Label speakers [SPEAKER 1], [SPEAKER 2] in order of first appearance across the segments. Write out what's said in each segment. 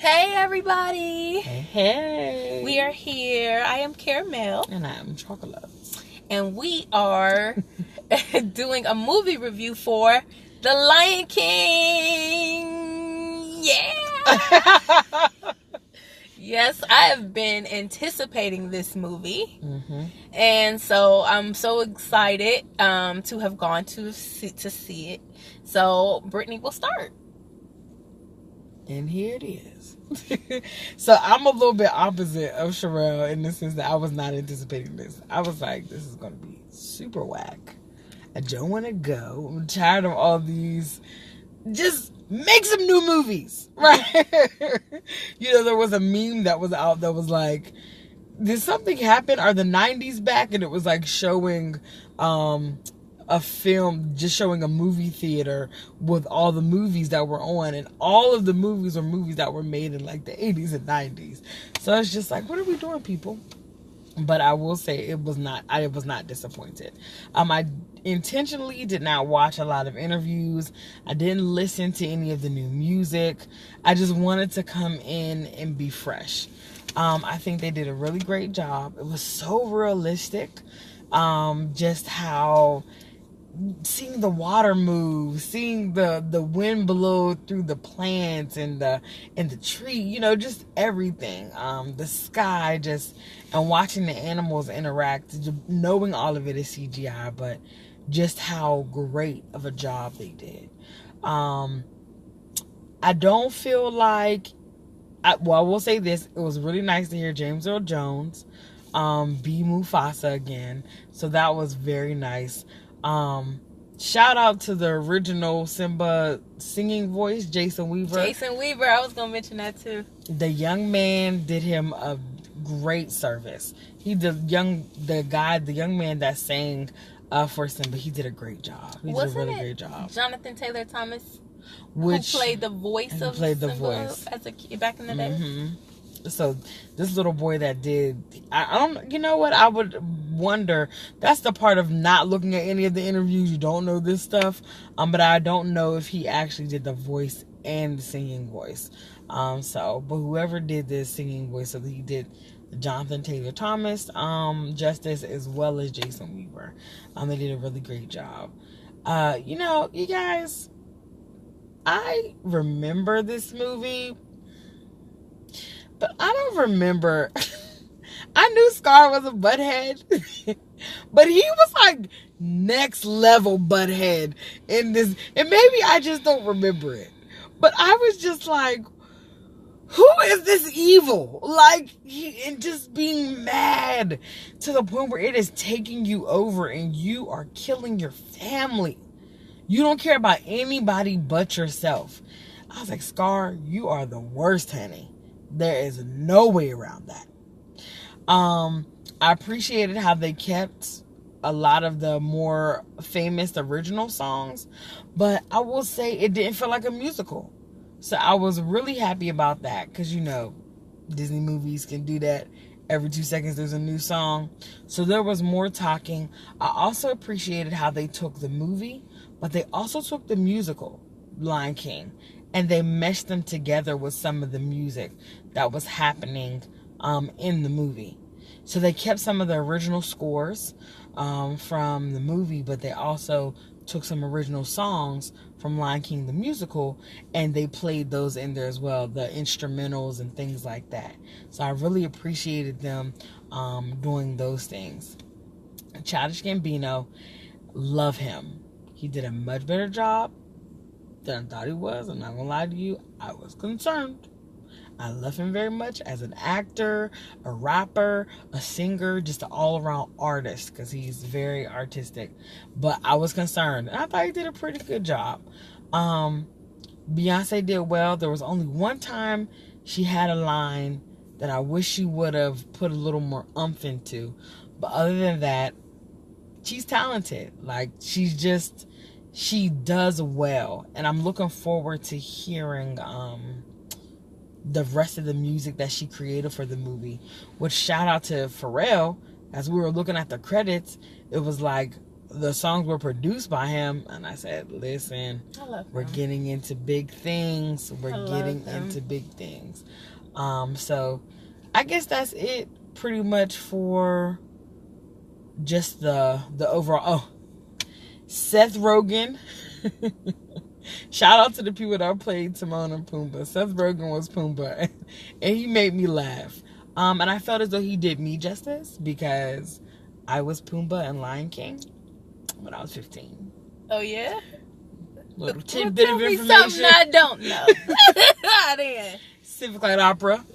[SPEAKER 1] Hey everybody!
[SPEAKER 2] Hey.
[SPEAKER 1] We are here. I am Caramel.
[SPEAKER 2] And I'm Chocolate.
[SPEAKER 1] And we are doing a movie review for The Lion King! Yeah! Yes, I have been anticipating this movie.
[SPEAKER 2] Mm-hmm.
[SPEAKER 1] And so I'm so excited to have gone to see it. So Brittany will start.
[SPEAKER 2] And here it is. So I'm a little bit opposite of Sherelle in the sense that I was not anticipating this. I was like, this is going to be super whack. I don't want to go. I'm tired of all these. Just make some new movies, right? There was a meme that was out that was like, did something happen? Are the 90s back? And it was like showing a film, just showing a movie theater with all the movies that were on, and all of the movies are movies that were made in like the 80s and 90s. So it's just like, what are we doing, people? But I will say I was not disappointed. I intentionally did not watch a lot of interviews. I didn't listen to any of the new music. I just wanted to come in and be fresh. I think they did a really great job. It was so realistic. Just how seeing the water move, seeing the wind blow through the plants and the tree, just everything. The sky, and watching the animals interact, knowing all of it is CGI, but just how great of a job they did. I don't feel like, I will say this, it was really nice to hear James Earl Jones be Mufasa again, so that was very nice. Shout out to the original Simba singing voice, Jason Weaver.
[SPEAKER 1] I was gonna mention that too.
[SPEAKER 2] The young man did him a great service. The young man that sang for Simba, he did a great job. He did a really great job.
[SPEAKER 1] Jonathan Taylor Thomas, who played the voice of Simba as a kid back in the day.
[SPEAKER 2] Mm-hmm. So this little boy that did, I don't, you know what, I would wonder, that's the part of not looking at any of the interviews, you don't know this stuff, but I don't know if he actually did the voice and the singing voice. But whoever did this singing voice, so he did Jonathan Taylor Thomas justice, as well as Jason Weaver. They did a really great job. You guys, I remember this movie, but I don't remember. I knew Scar was a butthead, but he was like next level butthead in this. And maybe I just don't remember it. But I was just like, who is this evil? And just being mad to the point where it is taking you over and you are killing your family. You don't care about anybody but yourself. I was like, Scar, you are the worst, honey. There is no way around that. I appreciated how they kept a lot of the more famous original songs, but I will say it didn't feel like a musical. So I was really happy about that, because Disney movies can do that. Every 2 seconds there's a new song. So there was more talking. I also appreciated how they took the movie, but they also took the musical, Lion King, and they meshed them together with some of the music that was happening in the movie. So they kept some of the original scores from the movie, but they also took some original songs from Lion King the musical, and they played those in there as well, the instrumentals and things like that. So I really appreciated them doing those things. Childish Gambino, love him. He did a much better job than I thought he was. I'm not gonna lie to you, I was concerned. I love him very much as an actor, a rapper, a singer, just an all-around artist, because he's very artistic. But I was concerned, and I thought he did a pretty good job. Beyonce did well. There was only one time she had a line that I wish she would have put a little more oomph into. But other than that, she's talented. She does well. And I'm looking forward to hearing the rest of the music that she created for the movie. Which, shout out to Pharrell. As we were looking at the credits, it was like the songs were produced by him, and I said, listen,
[SPEAKER 1] I love
[SPEAKER 2] we're
[SPEAKER 1] him.
[SPEAKER 2] getting into big things. We're
[SPEAKER 1] I
[SPEAKER 2] getting
[SPEAKER 1] love him.
[SPEAKER 2] into big things. So I guess that's it pretty much for just the overall. Oh, Seth Rogen. Shout out to the people that played Timon and Pumbaa. Seth Rogen was Pumbaa, and he made me laugh. And I felt as though he did me justice because I was Pumbaa in Lion King when I was 15.
[SPEAKER 1] Oh yeah.
[SPEAKER 2] Little tidbit
[SPEAKER 1] Tell
[SPEAKER 2] of
[SPEAKER 1] me
[SPEAKER 2] information.
[SPEAKER 1] something I don't know. Then.
[SPEAKER 2] Civic Light Opera.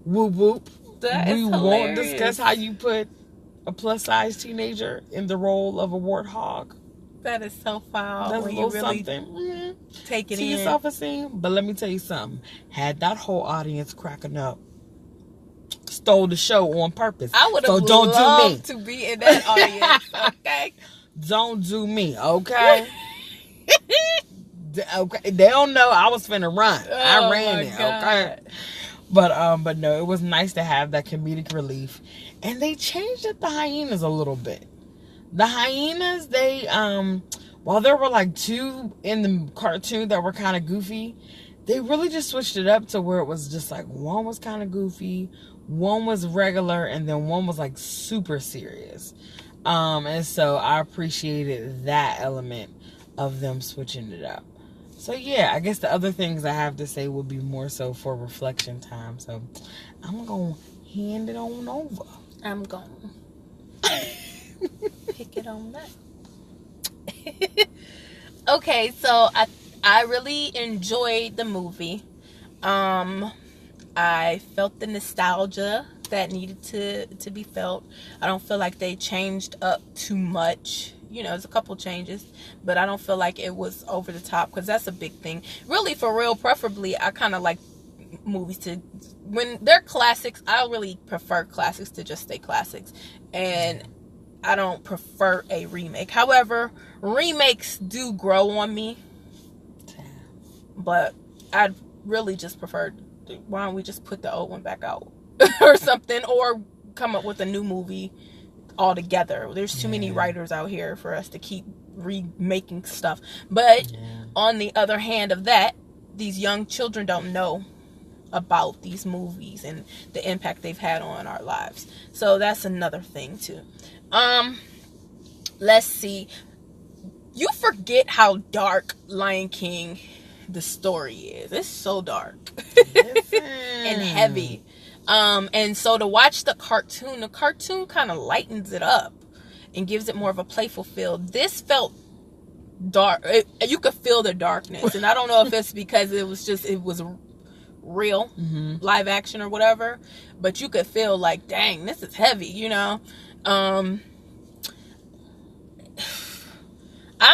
[SPEAKER 2] Whoop whoop.
[SPEAKER 1] That
[SPEAKER 2] We
[SPEAKER 1] is
[SPEAKER 2] won't
[SPEAKER 1] hilarious.
[SPEAKER 2] discuss how you put a plus-size teenager in the role of a warthog.
[SPEAKER 1] That is so foul.
[SPEAKER 2] That's a
[SPEAKER 1] when
[SPEAKER 2] little
[SPEAKER 1] you really
[SPEAKER 2] something.
[SPEAKER 1] take it
[SPEAKER 2] To
[SPEAKER 1] in.
[SPEAKER 2] your self-esteem. But let me tell you something. Had that whole audience cracking up, stole the show on purpose.
[SPEAKER 1] I would have
[SPEAKER 2] So don't
[SPEAKER 1] loved
[SPEAKER 2] do me.
[SPEAKER 1] to be in that audience. Okay.
[SPEAKER 2] Don't do me, okay? Okay, they don't know I was finna run. I
[SPEAKER 1] Oh,
[SPEAKER 2] ran
[SPEAKER 1] my
[SPEAKER 2] it,
[SPEAKER 1] God.
[SPEAKER 2] okay? But no, it was nice to have that comedic relief. And they changed up the hyenas a little bit. The hyenas, they while there were like two in the cartoon that were kind of goofy, they really just switched it up to where it was just like one was kind of goofy, one was regular, and then one was like super serious. And so I appreciated that element of them switching it up. So yeah, I guess the other things I have to say would be more so for reflection time. So I'm gonna hand it on over.
[SPEAKER 1] I'm gone. Pick it on that. Okay, so I really enjoyed the movie. I felt the nostalgia that needed to be felt. I don't feel like they changed up too much. You know, there's a couple changes, but I don't feel like it was over the top, because that's a big thing. Really, for real, preferably, I kind of like movies to, when they're classics, I really prefer classics to just stay classics. And I don't prefer a remake. However, remakes do grow on me, but I'd really just prefer, why don't we just put the old one back out or something, or come up with a new movie altogether. There's too many writers out here for us to keep remaking stuff. But on the other hand of that, these young children don't know about these movies and the impact they've had on our lives. So that's another thing too. Let's see. You forget how dark Lion King the story is. It's so dark and heavy. And so to watch the cartoon kind of lightens it up and gives it more of a playful feel. This felt dark. You could feel the darkness, and I don't know if it's because it was real, live action or whatever, but you could feel like, dang, this is heavy, you know. I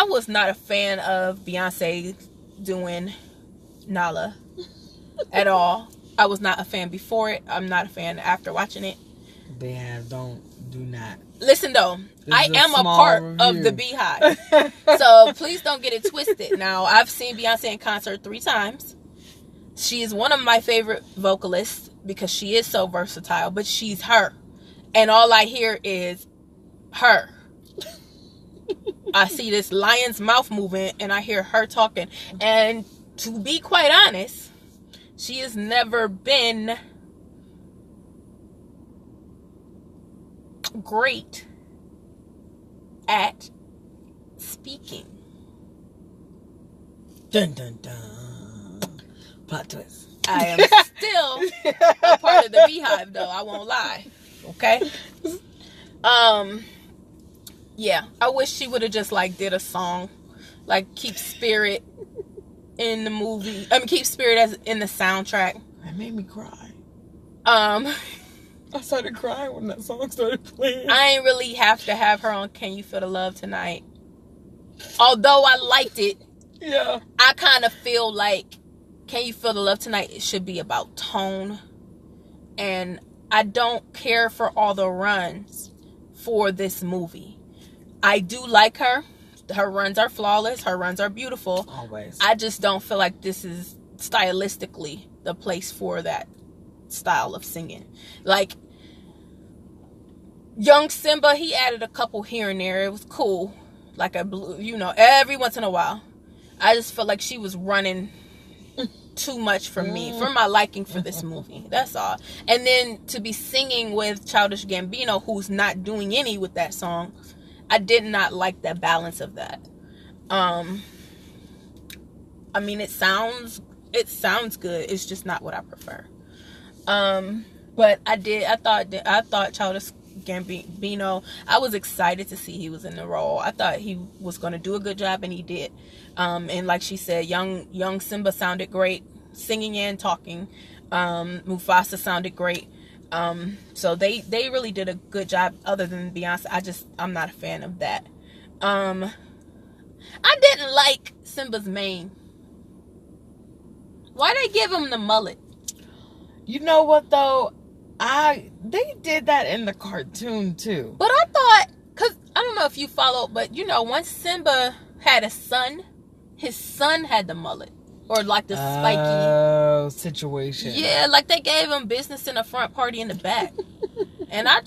[SPEAKER 1] was not a fan of Beyonce doing Nala at all. I was not a fan before it. I'm not a fan after watching it.
[SPEAKER 2] Do not.
[SPEAKER 1] Listen though, I am a part of the Beehive. So please don't get it twisted. Now, I've seen Beyonce in concert 3 times. She is one of my favorite vocalists because she is so versatile, but she's her. And all I hear is her. I see this lion's mouth moving and I hear her talking. And to be quite honest, she has never been great at speaking.
[SPEAKER 2] Dun dun dun. Plot twist.
[SPEAKER 1] I am still a part of the Beehive though, I won't lie. Okay? Yeah, I wish she would have just like did a song, like Keep Spirit in the movie. I mean, Keep Spirit as in the soundtrack.
[SPEAKER 2] That made me cry.
[SPEAKER 1] I
[SPEAKER 2] started crying when that song started playing.
[SPEAKER 1] ain't really have to have her on Can You Feel the Love Tonight. Although I liked it,
[SPEAKER 2] Yeah.
[SPEAKER 1] I kind of feel like Can You Feel the Love Tonight, it should be about tone. And I don't care for all the runs for this movie. I do like her. Her runs are flawless. Her runs are beautiful.
[SPEAKER 2] Always.
[SPEAKER 1] I just don't feel like this is stylistically the place for that style of singing. Like, Young Simba, he added a couple here and there. It was cool. Like a blue, every once in a while. I just felt like she was running too much for me, for my liking for this movie. That's all. And then to be singing with Childish Gambino, who's not doing any with that song, I did not like that balance of that. I mean, it sounds good. It's just not what I prefer. But I thought Childish Gambino, I was excited to see he was in the role. I thought he was going to do a good job, and he did. And like she said, young Simba sounded great, singing and talking. Mufasa sounded great. So they really did a good job. Other than Beyonce, I'm not a fan of that. I didn't like Simba's mane. Why they give him the mullet?
[SPEAKER 2] You know what though? They did that in the cartoon too.
[SPEAKER 1] But I thought, cause I don't know if you follow, but once Simba had a son, his son had the mullet. Or like the spiky
[SPEAKER 2] situation.
[SPEAKER 1] Yeah, like they gave him business in the front, party in the back. And I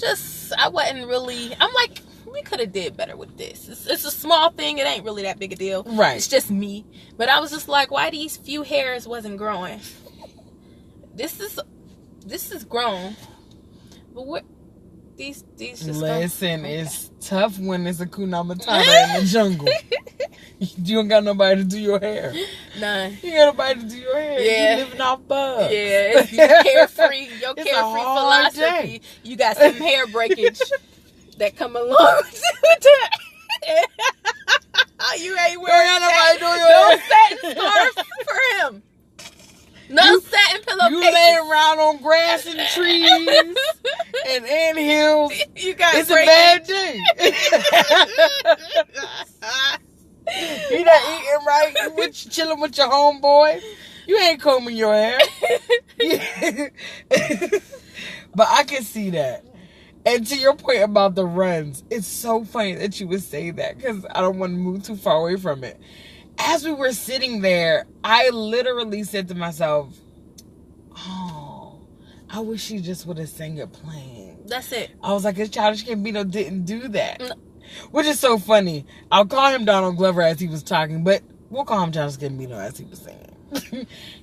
[SPEAKER 1] wasn't really, I'm like, we could have did better with this. It's a small thing. It ain't really that big a deal.
[SPEAKER 2] Right.
[SPEAKER 1] It's just me. But I was just like, why these few hairs wasn't growing? This is grown. But what these just
[SPEAKER 2] listen, it's tough when it's a Hakuna Matata in the jungle. You don't got nobody to do your hair.
[SPEAKER 1] Nah.
[SPEAKER 2] You got nobody to do your hair.
[SPEAKER 1] Yeah.
[SPEAKER 2] You living off bugs.
[SPEAKER 1] Yeah, it's carefree. Your carefree philosophy.
[SPEAKER 2] Day.
[SPEAKER 1] You got some hair breakage that come along with that. You ain't wearing
[SPEAKER 2] nobody do your
[SPEAKER 1] no
[SPEAKER 2] hair.
[SPEAKER 1] satin scarf for him. No satin pillowcase.
[SPEAKER 2] You laying around on grass and trees and anthills.
[SPEAKER 1] You got
[SPEAKER 2] it's
[SPEAKER 1] breakage.
[SPEAKER 2] a bad day. You not eating right. You chilling with your homeboy. You ain't combing your hair. But I can see that. And to your point about the runs, it's so funny that you would say that because I don't want to move too far away from it. As we were sitting there, I literally said to myself, oh, I wish she just would have sang it plain.
[SPEAKER 1] That's it.
[SPEAKER 2] I was like, Childish Gambino didn't do that. No. Which is so funny. I'll call him Donald Glover as he was talking, but we'll call him Childish Gambino as he was singing.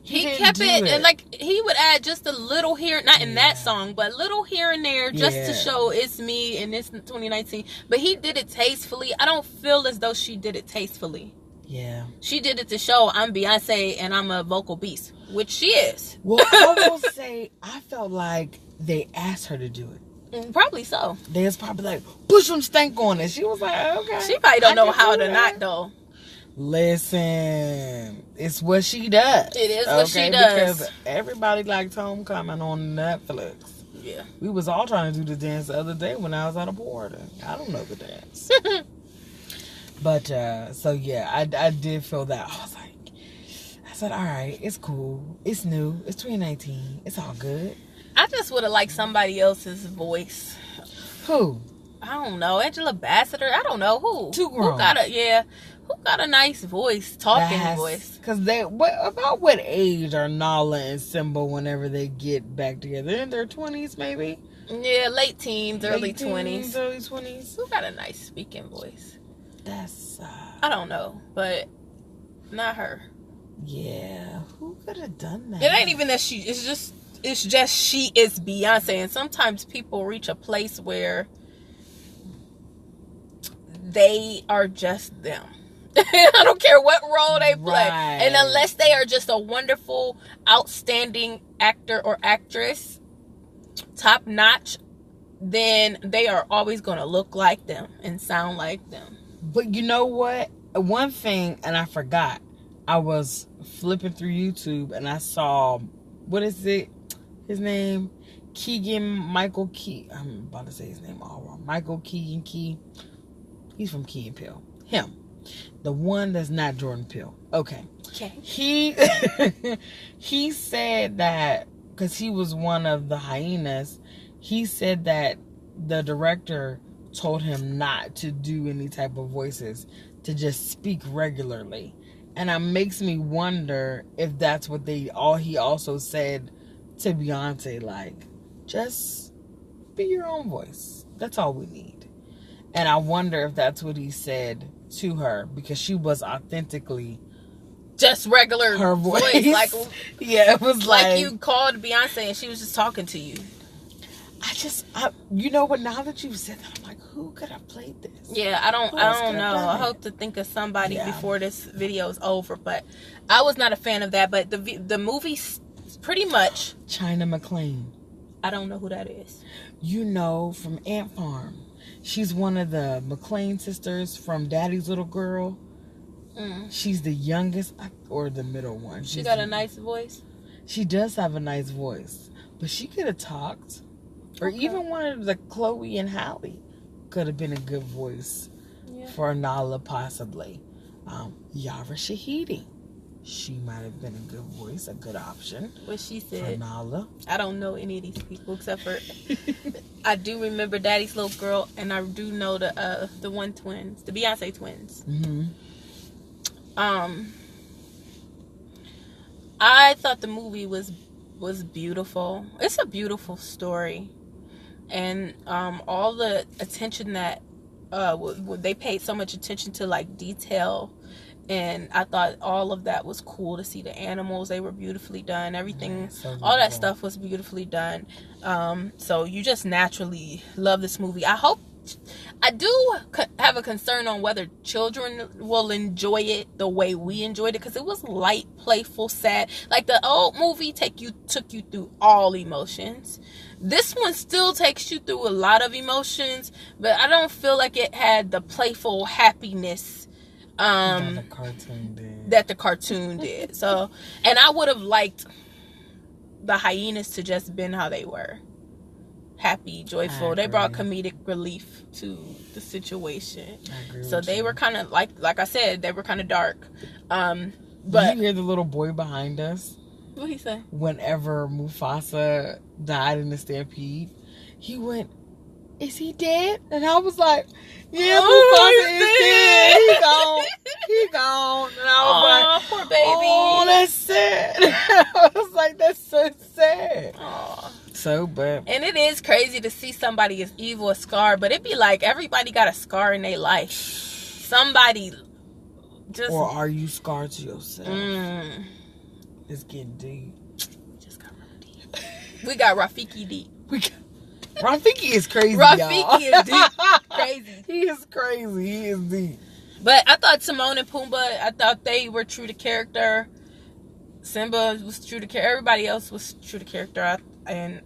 [SPEAKER 1] he kept it, and like he would add just a little here, not in that song, but a little here and there just to show it's me and it's 2019. But he did it tastefully. I don't feel as though she did it tastefully.
[SPEAKER 2] Yeah.
[SPEAKER 1] She did it to show I'm Beyonce and I'm a vocal beast, which she is.
[SPEAKER 2] Well, I will say, I felt like they asked her to do it.
[SPEAKER 1] Probably so.
[SPEAKER 2] They was probably like, put some stank on it. She was like, okay.
[SPEAKER 1] She probably don't know how to not, though.
[SPEAKER 2] Listen, it's what she does.
[SPEAKER 1] It is what she does.
[SPEAKER 2] Because everybody likes Homecoming on Netflix.
[SPEAKER 1] Yeah.
[SPEAKER 2] We was all trying to do the dance the other day when I was at a board. I don't know the dance. But, so yeah, I did feel that. I said, all right, it's cool. It's new. It's 2019. It's all good.
[SPEAKER 1] I just would have liked somebody else's voice.
[SPEAKER 2] Who?
[SPEAKER 1] I don't know. Angela Bassett. I don't know who.
[SPEAKER 2] Too grown.
[SPEAKER 1] Who got a nice voice, voice?
[SPEAKER 2] Because about what age are Nala and Simba whenever they get back together? In their 20s, maybe?
[SPEAKER 1] Yeah, late teens, early 20s.
[SPEAKER 2] Early 20s.
[SPEAKER 1] Who got a nice speaking voice?
[SPEAKER 2] That's
[SPEAKER 1] I don't know, but not her.
[SPEAKER 2] Yeah, who could have done that?
[SPEAKER 1] It ain't even that she. It's just she is Beyonce, and sometimes people reach a place where they are just them. I don't care what role they play,
[SPEAKER 2] right.
[SPEAKER 1] And unless they are just a wonderful, outstanding actor or actress, top notch, then they are always going to look like them and sound like them.
[SPEAKER 2] But you know what? One thing, and I forgot, I was flipping through YouTube and I saw, what is it? His name? Keegan-Michael Key. I'm about to say his name all wrong. Michael Keegan Key. He's from Key and Peele. Him. The one that's not Jordan Peele. Okay. He said that, because he was one of the hyenas, he said that the director told him not to do any type of voices, to just speak regularly. And it makes me wonder if that's what he also said to Beyonce, like, just be your own voice. That's all we need. And I wonder if that's what he said to her, because she was authentically
[SPEAKER 1] just regular
[SPEAKER 2] her voice.
[SPEAKER 1] Like,
[SPEAKER 2] yeah, it was like
[SPEAKER 1] you called Beyonce and she was just talking to you.
[SPEAKER 2] You know what? Now that you've said that, I'm like, who could have played this?
[SPEAKER 1] Yeah, I don't know. I hope to think of somebody before this video is over, but I was not a fan of that. But the movie pretty much.
[SPEAKER 2] China McClain.
[SPEAKER 1] I don't know who that is.
[SPEAKER 2] You know, from Ant Farm. She's one of the McClain sisters from Daddy's Little Girl. She's the youngest or the middle one.
[SPEAKER 1] She got a nice voice.
[SPEAKER 2] She does have a nice voice, but she could have talked. Or even one of the Chloe and Halle could have been a good voice for Nala, possibly. Yara Shahidi. She might have been a good voice, a good option.
[SPEAKER 1] What she said.
[SPEAKER 2] For Nala.
[SPEAKER 1] I don't know any of these people except for I do remember Daddy's Little Girl, and I do know the one twins, the Beyonce twins.
[SPEAKER 2] Mm-hmm.
[SPEAKER 1] I thought the movie was beautiful. It's a beautiful story. And all the attention that they paid so much attention to, like, detail, and I thought all of that was cool to see. The animals, they were beautifully done. Everything, all that stuff was beautifully done. So you just naturally love this movie. I do have a concern on whether children will enjoy it the way we enjoyed it, because it was light, playful, sad. Like the old movie took you through all emotions. This one still takes you through a lot of emotions, but I don't feel like it had the playful happiness that the cartoon did. So, and I would have liked the hyenas to just been how they were. Happy, joyful. They brought comedic relief to the situation. So they were kind of like I said, they were kind of dark. But
[SPEAKER 2] did you hear the little boy behind us?
[SPEAKER 1] What he say? Whenever
[SPEAKER 2] Mufasa died in the stampede, he went, "Is he dead?" And I was like, "Yeah, Mufasa is dead. He gone." And I was like,
[SPEAKER 1] "Poor baby.
[SPEAKER 2] Oh, that's sad." I was like, "That's so sad."
[SPEAKER 1] Aww.
[SPEAKER 2] And
[SPEAKER 1] it is crazy to see somebody as evil as Scar, but it be like everybody got a scar in their life. Somebody just.
[SPEAKER 2] Or are you scarred to yourself? It's getting deep.
[SPEAKER 1] We just got real deep. We got Rafiki deep.
[SPEAKER 2] Rafiki is crazy.
[SPEAKER 1] Rafiki is deep. Crazy.
[SPEAKER 2] He is crazy. He is deep.
[SPEAKER 1] But I thought Timon and Pumbaa, I thought they were true to character. Simba was true to character. Everybody else was true to character. And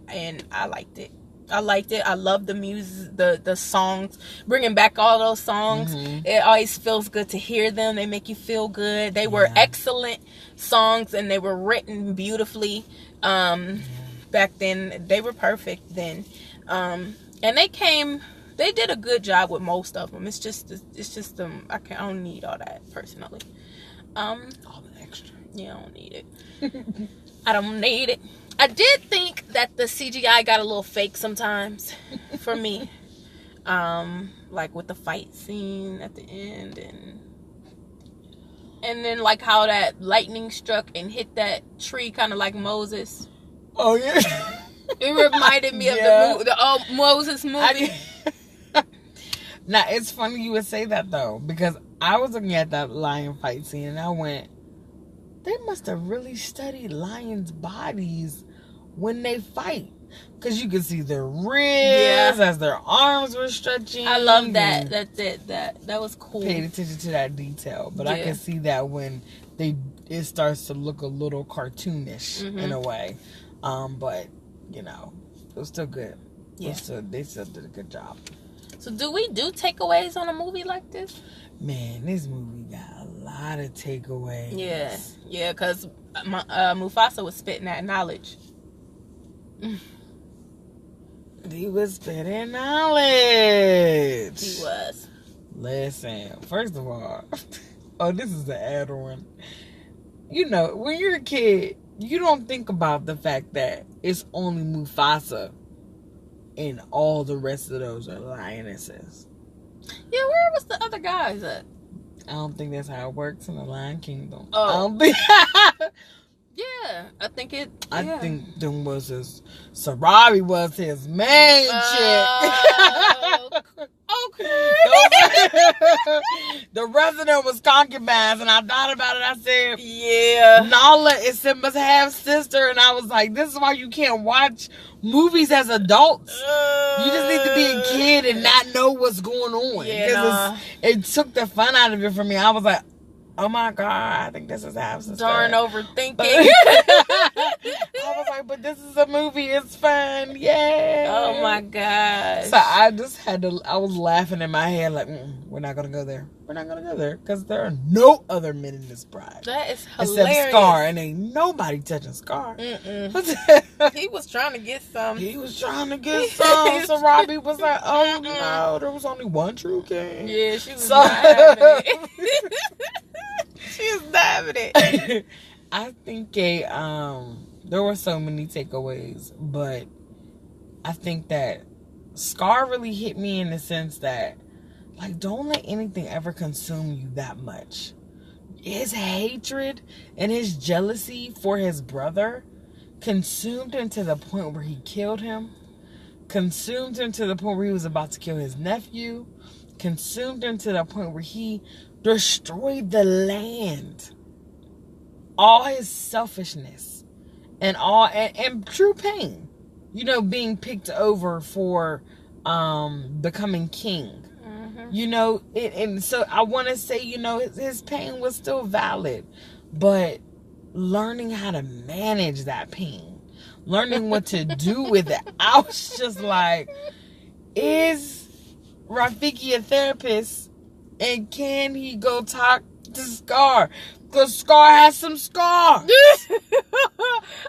[SPEAKER 1] I liked it. I love the music, the songs, bringing back all those songs. It always feels good to hear them. They make you feel good. They were excellent songs, and they were written beautifully. Back then, they were perfect then. And they did a good job with most of them. It's just I don't need all that personally.
[SPEAKER 2] All the extra.
[SPEAKER 1] Yeah, I don't need it. I don't need it. I did think that the CGI got a little fake sometimes for me. Like with the fight scene at the end, and then like how that lightning struck and hit that tree, kind of like Moses.
[SPEAKER 2] Oh yeah.
[SPEAKER 1] It reminded me of the old Moses movie.
[SPEAKER 2] Now it's funny you would say that though, because I was looking at that lion fight scene and I went, they must have really studied lions' bodies when they fight, because you could see their ribs as their arms were stretching.
[SPEAKER 1] I love that. That's it. That was cool.
[SPEAKER 2] Paid attention to that detail, but I can see that when it starts to look a little cartoonish in a way. But you know, it was still good. Yeah, they still did a good job.
[SPEAKER 1] So do we do takeaways on a movie like this?
[SPEAKER 2] Man, this movie got a lot of takeaways.
[SPEAKER 1] Yeah, because Mufasa was spitting that knowledge.
[SPEAKER 2] He was spitting knowledge.
[SPEAKER 1] He was.
[SPEAKER 2] Listen, first of all, this is the add one. You know, when you're a kid, you don't think about the fact that it's only Mufasa and all the rest of those are lionesses.
[SPEAKER 1] Yeah, where was the other guys at?
[SPEAKER 2] I don't think that's how it works in the Lion Kingdom.
[SPEAKER 1] Oh.
[SPEAKER 2] I don't think.
[SPEAKER 1] Yeah, I think it. Yeah.
[SPEAKER 2] I think them was his. Sarabi was his main chick. The rest of them was concubines, and I thought about it. I said,
[SPEAKER 1] yeah,
[SPEAKER 2] Nala is Simba's half sister, and I was like, this is why you can't watch movies as adults. You just need to be a kid and not know what's going on.
[SPEAKER 1] Yeah,
[SPEAKER 2] it took the fun out of it for me. I was like, oh my God, I think this is half sister.
[SPEAKER 1] Darn overthinking.
[SPEAKER 2] I was like, but this is a movie. It's fun. Yay.
[SPEAKER 1] Oh my God.
[SPEAKER 2] So I just I was laughing in my head like, we're not going to go there. We're not going to go there because there are no other men in this bride.
[SPEAKER 1] That is hilarious.
[SPEAKER 2] Except Scar, and ain't nobody touching Scar.
[SPEAKER 1] He was trying to get some.
[SPEAKER 2] So Robbie was like, oh no, there was only one true king.
[SPEAKER 1] Yeah, she was not having it. She was not having it.
[SPEAKER 2] I think there were so many takeaways, but I think that Scar really hit me in the sense that, like, don't let anything ever consume you that much. His hatred and his jealousy for his brother consumed him to the point where he killed him, consumed him to the point where he was about to kill his nephew, consumed him to the point where he destroyed the land. All his selfishness and and true pain, being picked over for becoming king. And so I want to say, his pain was still valid, but learning how to manage that pain, learning what to do with it. I was just like, is Rafiki a therapist, and can he go talk to Scar? Because Scar has some scars.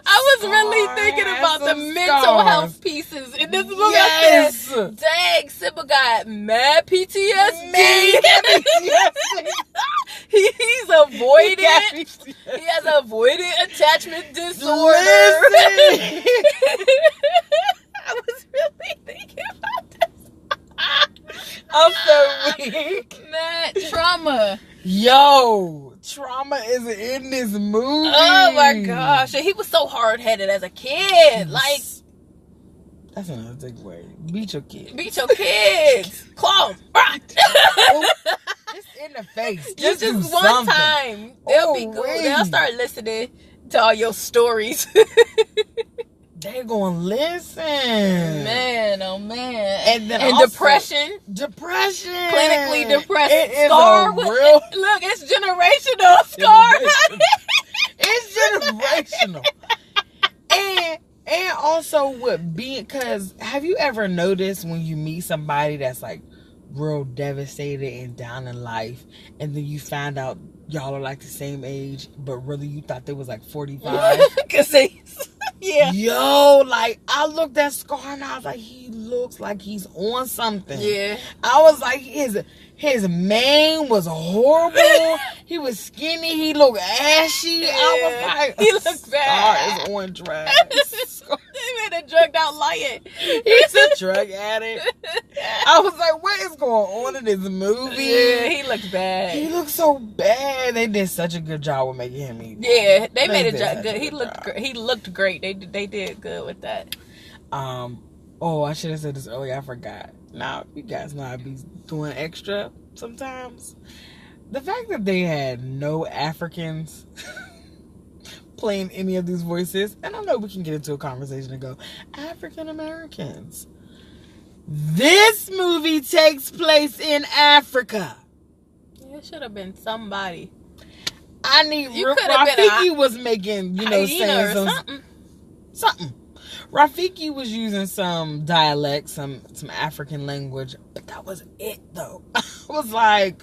[SPEAKER 1] I was really thinking about the mental health pieces in this movie.
[SPEAKER 2] Yes.
[SPEAKER 1] I said, dang, Simba got mad PTSD. He's avoidant. He has avoidant attachment disorder. I was really thinking about this.
[SPEAKER 2] I'm so weak.
[SPEAKER 1] Mad trauma.
[SPEAKER 2] Yo, trauma is in this movie.
[SPEAKER 1] Oh my gosh. And he was so hard-headed as a kid. Like,
[SPEAKER 2] that's another takeaway. Beat your kids.
[SPEAKER 1] Beat your kids. Claw them.
[SPEAKER 2] Just in the face.
[SPEAKER 1] Just one time. They'll be cool. They'll start listening to all your stories.
[SPEAKER 2] They're going to listen.
[SPEAKER 1] Man, oh man.
[SPEAKER 2] And then
[SPEAKER 1] depression.
[SPEAKER 2] Depression.
[SPEAKER 1] Clinically depressed.
[SPEAKER 2] It is
[SPEAKER 1] Scar. Look, it's generational, Scar.
[SPEAKER 2] It's generational. And also because have you ever noticed when you meet somebody that's like real devastated and down in life, and then you find out y'all are like the same age, but really you thought they was like 45?
[SPEAKER 1] Because they... Yeah.
[SPEAKER 2] Yo, like, I looked at Scar and I was like, he looks like he's on something.
[SPEAKER 1] Yeah.
[SPEAKER 2] I was like, his mane was horrible. He was skinny. He looked ashy. Yeah. I was like,
[SPEAKER 1] he looked bad.
[SPEAKER 2] Scar is on drugs.
[SPEAKER 1] He made a drugged out lion.
[SPEAKER 2] He's a drug addict. I was like, what is going on in this movie?
[SPEAKER 1] Yeah, he looked bad.
[SPEAKER 2] He looked so bad. They did such a good job with making him evil.
[SPEAKER 1] Yeah, they made a job good. He looked great. They did good with that.
[SPEAKER 2] Oh, I should have said this earlier. I forgot. Now, you guys know I be doing extra sometimes. The fact that they had no Africans playing any of these voices, and I know we can get into a conversation and go, African Americans. This movie takes place in Africa.
[SPEAKER 1] Yeah, it should have been somebody.
[SPEAKER 2] I need Rafiki was making, saying something. Rafiki was using some dialect, some African language, but that was it though. I was like,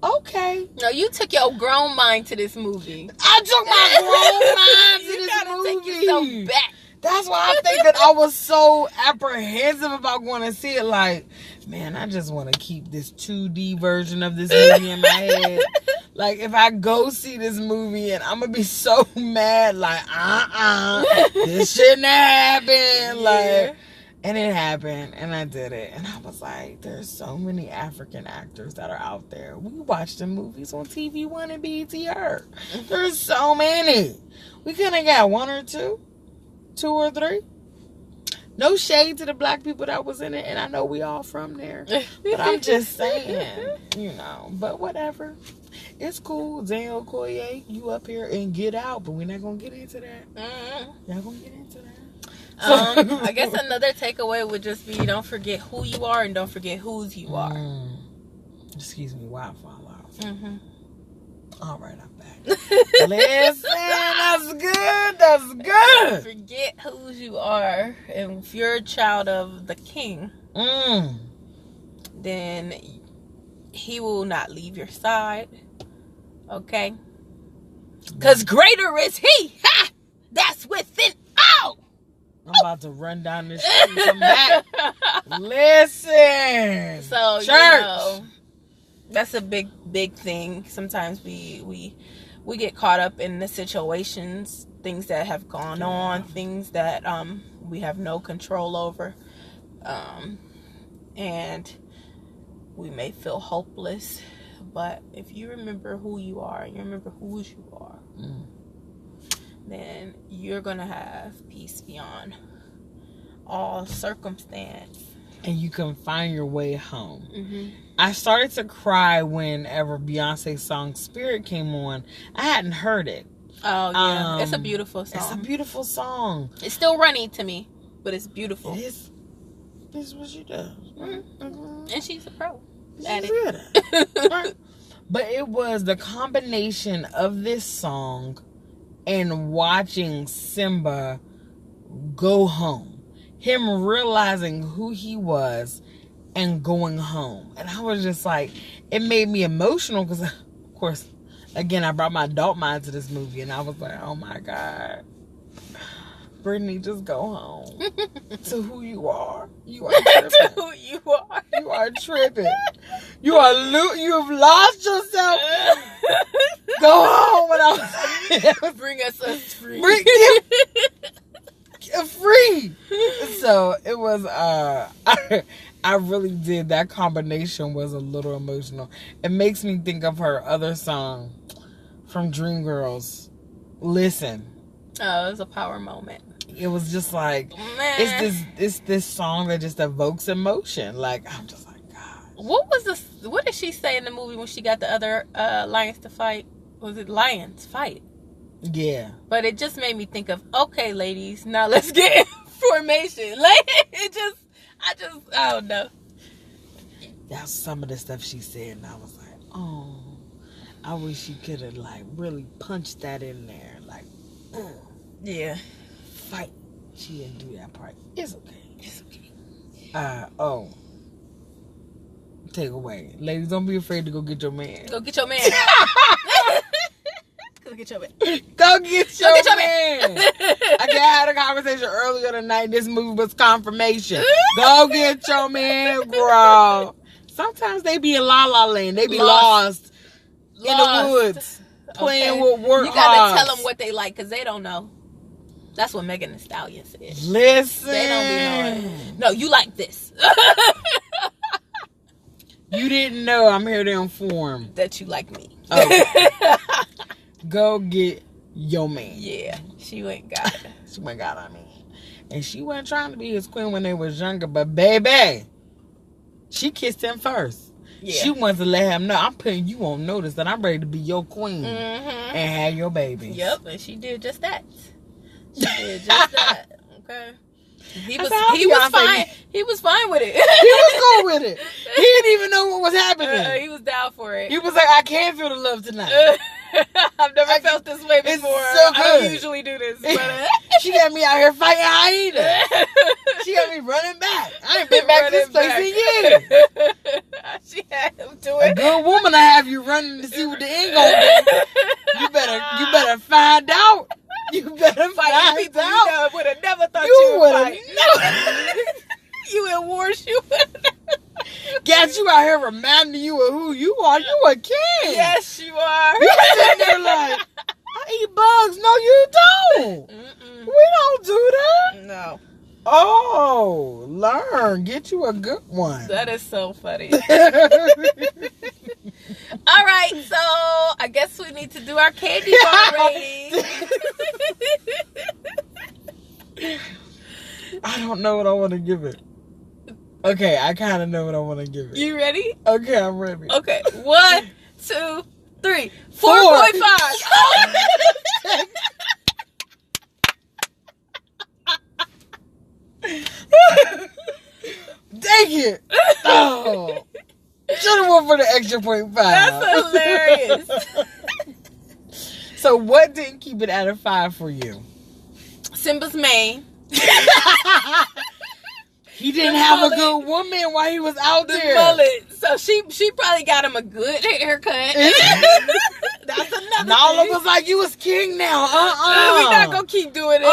[SPEAKER 2] okay.
[SPEAKER 1] No, you took your grown mind to this movie.
[SPEAKER 2] I took my grown mind to this movie.
[SPEAKER 1] Take yourself back.
[SPEAKER 2] That's why I think that I was so apprehensive about going to see it. Like, man, I just want to keep this 2D version of this movie in my head. Like, if I go see this movie and I'm going to be so mad, like, this shouldn't happen. Yeah. Like, and it happened, and I did it. And I was like, there's so many African actors that are out there. We watch the movies on TV One and BET. There's so many. We couldn't have got one or two or three. No shade to the black people that was in it, and I know we all from there. But I'm just saying, but whatever. It's cool. Daniel Okoye, you up here and Get Out, but we're not going to get into that. Not going to get into that.
[SPEAKER 1] I guess another takeaway would just be don't forget who you are and don't forget whose you are.
[SPEAKER 2] Excuse me, Wi-Fi loud. All right, I'm back. Listen, that's good. That's good.
[SPEAKER 1] Forget who you are. And if you're a child of the King, then he will not leave your side. Okay? Because greater is he. Ha! That's within. Oh!
[SPEAKER 2] I'm about to run down this street and come back. Listen.
[SPEAKER 1] So,
[SPEAKER 2] church.
[SPEAKER 1] That's a big thing. Sometimes we get caught up in the situations, things that have gone on, things that we have no control over, and we may feel hopeless. But if you remember who you are, and you remember whose you are, then you're gonna have peace beyond all circumstance.
[SPEAKER 2] And you can find your way home. I started to cry whenever Beyonce's song Spirit came on. I hadn't heard it.
[SPEAKER 1] Oh, yeah. It's a beautiful song.
[SPEAKER 2] It's a beautiful song.
[SPEAKER 1] It's still runny to me, but it's beautiful.
[SPEAKER 2] It is. This is what she does.
[SPEAKER 1] And she's a pro.
[SPEAKER 2] She's good at it. But it was the combination of this song and watching Simba go home. Him realizing who he was and going home. And I was just like, it made me emotional because, of course, again, I brought my adult mind to this movie and I was like, oh my God. Brittany, just go home to who you are. You are tripping.
[SPEAKER 1] To who you are.
[SPEAKER 2] You are tripping. You have lost yourself. Go home. And I was
[SPEAKER 1] bring us a free.
[SPEAKER 2] Free. So it was I really did. That combination was a little emotional. It makes me think of her other song from Dreamgirls, Listen.
[SPEAKER 1] Oh, it was a power moment.
[SPEAKER 2] It was just like it's this song that just evokes emotion. Like I'm just like, God.
[SPEAKER 1] What did she say in the movie when she got the other lions to fight? Was it lions fight?
[SPEAKER 2] Yeah.
[SPEAKER 1] But it just made me think of, okay, ladies, now let's get in formation. Like, I don't know.
[SPEAKER 2] That's some of the stuff she said, and I was like, oh, I wish she could have, like, really punched that in there. Like,
[SPEAKER 1] yeah.
[SPEAKER 2] Fight. She didn't do that part. It's okay.
[SPEAKER 1] It's okay.
[SPEAKER 2] Take away. Ladies, don't be afraid to go get your man.
[SPEAKER 1] Go get your man. Go get your man.
[SPEAKER 2] Go get your man. I had a conversation earlier tonight. This movie was confirmation. Go get your man, girl. Sometimes they be in La La Land. They be lost in the woods playing with work.
[SPEAKER 1] You gotta tell them what they like because they don't know. That's what Megan Thee Stallion said.
[SPEAKER 2] Listen.
[SPEAKER 1] They don't be knowing. No, you like this.
[SPEAKER 2] You didn't know. I'm here to inform.
[SPEAKER 1] That you like me.
[SPEAKER 2] Okay. Go get your man.
[SPEAKER 1] Yeah. She went got it.
[SPEAKER 2] She went got on me. And she wasn't trying to be his queen when they was younger, but baby, she kissed him first. Yeah. She wants to let him know, I'm putting you on notice that I'm ready to be your queen and have your babies.
[SPEAKER 1] Yep, and she did just that. She did just that. Okay. He was fine. He was fine with it.
[SPEAKER 2] He was cool with it. He didn't even know what was happening.
[SPEAKER 1] He was down for it.
[SPEAKER 2] He was like, I can't feel the love tonight.
[SPEAKER 1] I've never felt this way before.
[SPEAKER 2] It's so good.
[SPEAKER 1] I don't usually do this. But,
[SPEAKER 2] she got me out here fighting hyenas. She got me running back. I ain't been back to this place in years.
[SPEAKER 1] She had him do it.
[SPEAKER 2] A good woman to have you running to see what the end gonna be. You better find out. You better find
[SPEAKER 1] people
[SPEAKER 2] out.
[SPEAKER 1] You would have never thought you would fight. You in war shoe.
[SPEAKER 2] Got you out here reminding you of who you are. You a king.
[SPEAKER 1] Yes, you are.
[SPEAKER 2] You sitting there like, I eat bugs. No, you don't. Mm-mm. We don't do that.
[SPEAKER 1] No.
[SPEAKER 2] Oh, learn. Get you a good one.
[SPEAKER 1] That is so funny. All right, so I guess we need to do our candy bar rating.
[SPEAKER 2] I don't know what I want to give it. Okay, I kind of know what I want to give it.
[SPEAKER 1] You ready?
[SPEAKER 2] Okay, I'm ready.
[SPEAKER 1] Okay. 1, 2, 3. 4.5.
[SPEAKER 2] Dang it! Oh, should have went for the extra 0.5.
[SPEAKER 1] That's hilarious.
[SPEAKER 2] So, what didn't keep it out of 5 for you?
[SPEAKER 1] Simba's mane.
[SPEAKER 2] He didn't have a good woman while he was out there.
[SPEAKER 1] Mullet. So she probably got him a good haircut. That's another
[SPEAKER 2] Nala
[SPEAKER 1] thing.
[SPEAKER 2] was like, "You was king now.
[SPEAKER 1] We're not gonna keep doing this.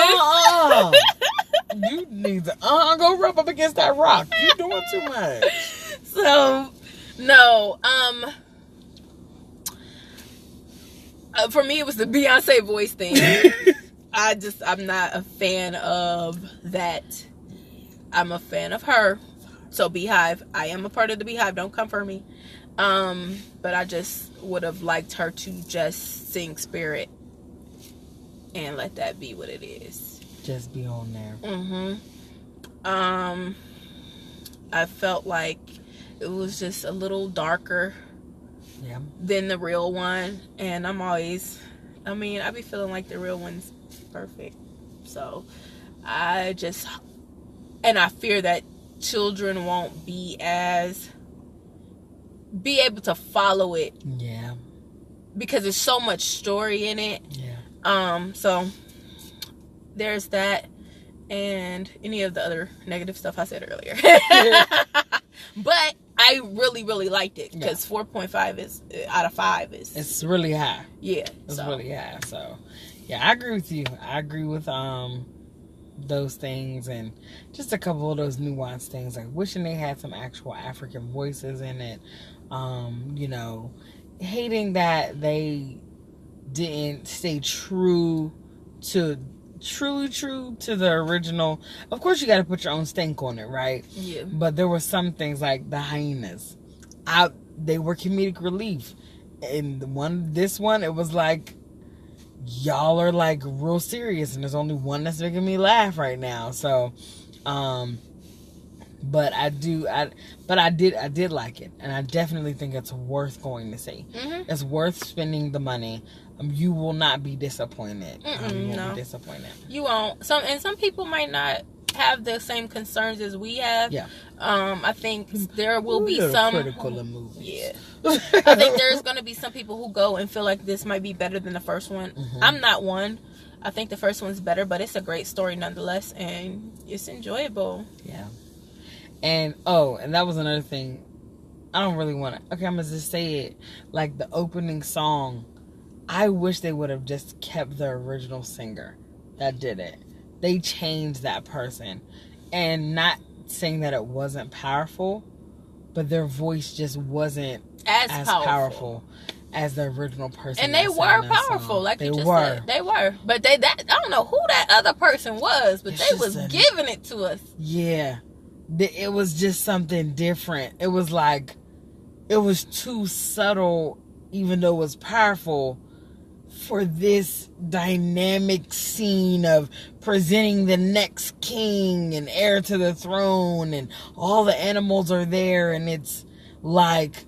[SPEAKER 2] You need to go rub up against that rock. You doing too much."
[SPEAKER 1] So, no. For me, it was the Beyonce voice thing. I'm not a fan of that. I'm a fan of her. So Beehive, I am a part of the Beehive. Don't come for me. But I just would have liked her to just sing Spirit and let that be what it is.
[SPEAKER 2] Just be on there.
[SPEAKER 1] I felt like it was just a little darker than the real one. And I be feeling like the real one's perfect. So I fear that children won't be able to follow it.
[SPEAKER 2] Yeah.
[SPEAKER 1] Because there's so much story in it.
[SPEAKER 2] Yeah.
[SPEAKER 1] So there's that and any of the other negative stuff I said earlier. But I really, really liked it because 4.5 is out of 5 is.
[SPEAKER 2] It's really high.
[SPEAKER 1] Yeah.
[SPEAKER 2] It's really high. So yeah, I agree with you. I agree with those things and just a couple of those nuanced things, like wishing they had some actual African voices in it. Hating that they didn't stay truly true to the original. Of course, you got to put your own stank on it, right?
[SPEAKER 1] Yeah.
[SPEAKER 2] But there were some things like the hyenas. They were comedic relief. And this one, it was like, y'all are like real serious, and there's only one that's making me laugh right now. So, but I did like it, and I definitely think it's worth going to see. Mm-hmm. It's worth spending the money. You will not be disappointed. You won't be disappointed.
[SPEAKER 1] You won't. Some people might not have the same concerns as we have.
[SPEAKER 2] Yeah.
[SPEAKER 1] I think there will be some
[SPEAKER 2] critical of movies.
[SPEAKER 1] Yeah. I think there's going to be some people who go and feel like this might be better than the first one. Mm-hmm. I'm not one. I think the first one's better, but it's a great story nonetheless, and it's enjoyable.
[SPEAKER 2] Yeah. And that was another thing. I don't really want to. Okay, I'm gonna just say it. Like the opening song, I wish they would have just kept the original singer that did it. They changed that person, and not saying that it wasn't powerful, but their voice just wasn't as powerful as the original person.
[SPEAKER 1] And they were powerful, like you just said. They were. But I don't know who that other person was, but they was giving it to us.
[SPEAKER 2] Yeah. It was just something different. It was like, it was too subtle, even though it was powerful, for this dynamic scene of presenting the next king and heir to the throne, and all the animals are there, and it's like,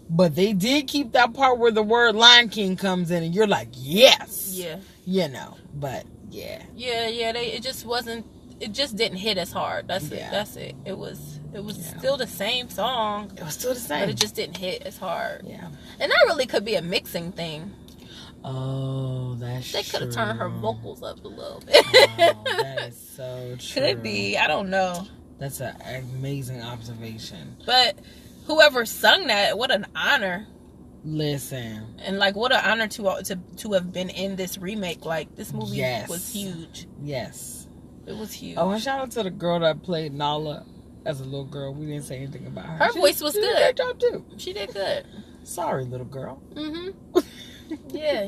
[SPEAKER 2] but they did keep that part where the word Lion King comes in, and you're like, yes.
[SPEAKER 1] Yeah.
[SPEAKER 2] But yeah.
[SPEAKER 1] Yeah, it just didn't hit as hard. That's it. It was still the same song.
[SPEAKER 2] It was still the same.
[SPEAKER 1] But it just didn't hit as hard.
[SPEAKER 2] Yeah.
[SPEAKER 1] And that really could be a mixing thing.
[SPEAKER 2] Oh, that's true.
[SPEAKER 1] They could have turned her vocals up a little bit.
[SPEAKER 2] Oh, that is so true.
[SPEAKER 1] Could be. I don't know.
[SPEAKER 2] That's an amazing observation.
[SPEAKER 1] But whoever sung that, what an honor.
[SPEAKER 2] Listen.
[SPEAKER 1] And like, what an honor to have been in this remake. Like, this movie was huge.
[SPEAKER 2] Yes.
[SPEAKER 1] It was huge.
[SPEAKER 2] Oh, and shout out to the girl that played Nala as a little girl. We didn't say anything about her.
[SPEAKER 1] Her voice was good.
[SPEAKER 2] She did a great job, too.
[SPEAKER 1] She did good.
[SPEAKER 2] Sorry, little girl.
[SPEAKER 1] Mm-hmm. Yeah.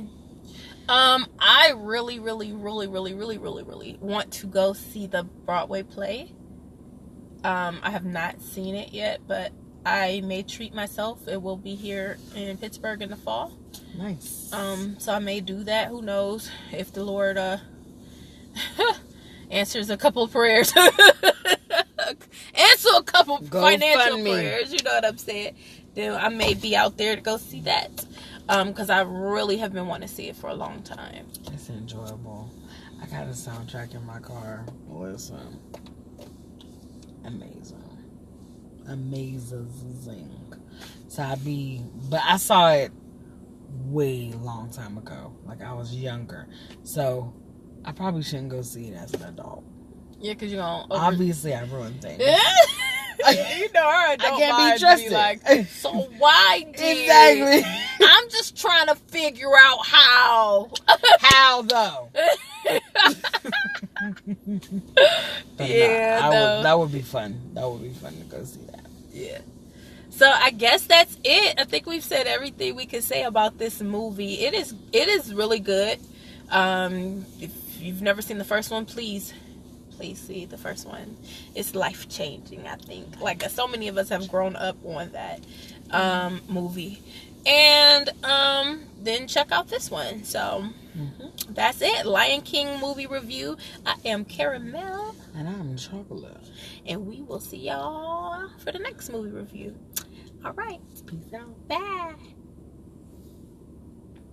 [SPEAKER 1] I really, really, really, really, really, really, really want to go see the Broadway play. I have not seen it yet, but I may treat myself. It will be here in Pittsburgh in the fall.
[SPEAKER 2] Nice.
[SPEAKER 1] So I may do that. Who knows if the Lord answers a couple of prayers. Answer a couple financial prayers. You know what I'm saying? Then I may be out there to go see that. Because I really have been wanting to see it for a long time.
[SPEAKER 2] It's enjoyable. I got a soundtrack in my car. Listen. Amazing. But I saw it way long time ago. Like I was younger. So I probably shouldn't go see it as an adult.
[SPEAKER 1] Yeah, because you're going to...
[SPEAKER 2] Obviously, I ruined things.
[SPEAKER 1] You know, I
[SPEAKER 2] can't be trusted.
[SPEAKER 1] Like, so why did...
[SPEAKER 2] Exactly.
[SPEAKER 1] I'm just trying to figure out how.
[SPEAKER 2] How, though?
[SPEAKER 1] Yeah,
[SPEAKER 2] that would be fun. That would be fun to go see that.
[SPEAKER 1] Yeah. So I guess that's it. I think we've said everything we could say about this movie. It is really good. If you've never seen the first one, please see the first one. It's life-changing, I think. Like, so many of us have grown up on that movie. And then check out this one. So that's it. Lion King movie review. I am Caramel.
[SPEAKER 2] And I'm Chocolate.
[SPEAKER 1] And we will see y'all for the next movie review. All right.
[SPEAKER 2] Peace out.
[SPEAKER 1] Bye.